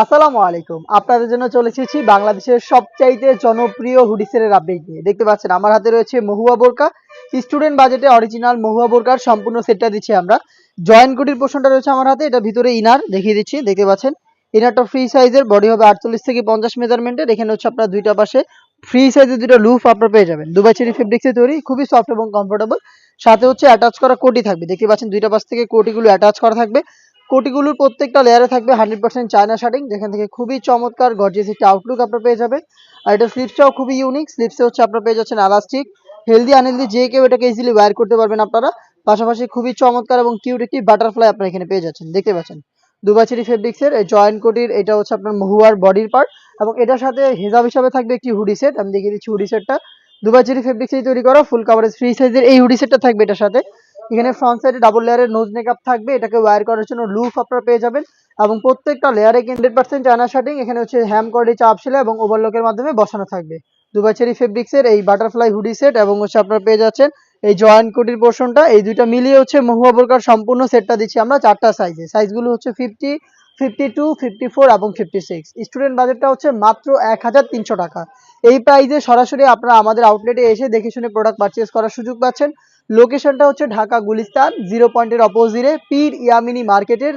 আসসালামু আলাইকুম। আপনাদের জন্য চলে এসেছি বাংলাদেশের সবচাইতে জনপ্রিয় হুডি সেলের আপডেট নিয়ে। দেখতে পাচ্ছেন আমার হাতে রয়েছে মহুয়া বোরকা। স্টুডেন্ট বাজেটে অরিজিনাল মহুয়া বোরকার সম্পূর্ণ সেটটা দিচ্ছি আমরা। জয়েন্ট কোটির পোরশনটা রয়েছে আমার হাতে। এটার ভিতরে ইনার দেখিয়ে দিচ্ছি। দেখতে পাচ্ছেন। ইনারটা ফ্রি সাইজের, বডি হবে 48 থেকে 50 মেজারমেন্টের। এখানে হচ্ছে আপনার দুইটা পাশে ফ্রি সাইজের দুটো লুফ আপনারা পেয়ে যাবেন। দুবাই চেরি ফেব্রিক্সে তৈরি, খুবই সফট এবং কমফোর্টেবল। সাথে হচ্ছে অ্যাটাচ করা কোটি থাকবে। দেখতে পাচ্ছেন দুইটা পাশ থেকে কোটিগুলো অ্যাটাচ করা থাকবে। কোটিগুলোর প্রত্যেকটা লেয়ারে থাকবে 100% চায়না শার্টিং, যেখান থেকে খুবই চমৎকার গর্জিয়াস একটা আউটলুক আপনারা পেয়ে যাবেন। আর এটা স্লিপসটাও খুবই ইউনিক। স্লিপসে হচ্ছে আপনারা পেয়ে যাচ্ছেন এলাস্টিক। হেলদি আনহেলদি যে কেউ এটাকে ইজিলি ওয়্যার করতে পারবেন আপনারা। পাশাপাশি খুবই চমৎকার এবং কিউট একটি বাটারফ্লাই আপনারা এখানে পেয়ে যাচ্ছেন। দেখতে পাচ্ছেন দুবাই চেরি ফেব্রিক্সের এই জয়েন্ট কোটির এটা হচ্ছে আপনার মহুয়ার বডির পার্ট, এবং এটার সাথে হেজাব হিসাবে থাকবে একটি হুডি সেট। আমি দেখিয়ে দিচ্ছি হুডি সেটটা। দুবাই চেরি ফেব্রিক্সেই তৈরি করা ফুল কাভারেজ ফ্রি সাইজের এই হুডি সেটটা থাকবে এটার সাথে। এখানে ফ্রন্ট সাইডে ডাবল লেয়ারের নোজ মেকআপ থাকবে, এটাকে ওয়্যার করার জন্য লুফ আপনারা পেয়ে যাবেন। এবং প্রত্যেকটা লেয়ারে 100% চায়না শার্টিং, এখানে হচ্ছে হ্যাম কর্ডি চাপ সেলাই এবং ওভারলকের মাধ্যমে বসানো থাকবে। দুবাই চেরি ফেব্রিক্সের এই বাটারফ্লাই হুডি সেট এবং হচ্ছে আপনারা পেয়ে যাচ্ছেন এই জয়েন্ট কোটির পোর্শনটা। এই দুইটা মিলিয়ে হচ্ছে মহুয়া বোরকার সম্পূর্ণ সেটটা দিচ্ছি আমরা চারটা সাইজে। সাইজগুলো হচ্ছে 50, 52, 54 এবং 56। স্টুডেন্ট বাজেটটা হচ্ছে মাত্র 1300 টাকা। এই প্রাইজে সরাসরি আপনারা আমাদের আউটলেটে এসে দেখে শুনে প্রোডাক্ট পারচেজ করার সুযোগ পাচ্ছেন। লোকেশনটা হচ্ছে ঢাকা গুলিস্তান 0 পয়েন্টের অপোজিটে পীর ইয়ামিনী মার্কেটের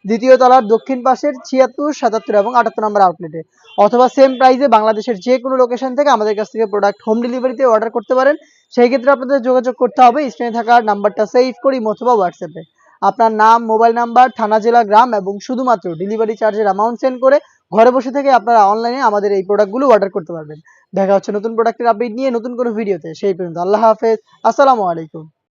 দ্বিতীয় তলার দক্ষিণ পাশের 76, 77 এবং 78 নম্বর আউটলেটে। অথবা সেম প্রাইসে বাংলাদেশের যে কোনো লোকেশন থেকে আমাদের কাছ থেকে প্রোডাক্ট হোম ডেলিভারিতে অর্ডার করতে পারেন। সেই ক্ষেত্রে আপনাদের যোগাযোগ করতে হবে স্ক্রিনে থাকা নাম্বারটা সেভ করি অথবা হোয়াটসঅ্যাপে আপনার নাম, মোবাইল নাম্বার, থানা, জেলা, গ্রাম এবং শুধুমাত্র ডেলিভারি চার্জের অ্যামাউন্ট সেন্ড করে ঘরে বসে থেকে আপনারা অনলাইনে আমাদের এই প্রোডাক্টগুলো অর্ডার করতে পারবেন। দেখা হচ্ছে নতুন প্রোডাক্টের আপডেট নিয়ে নতুন কোনো ভিডিওতে। সেই পর্যন্ত আল্লাহ হাফেজ। আসসালামু আলাইকুম।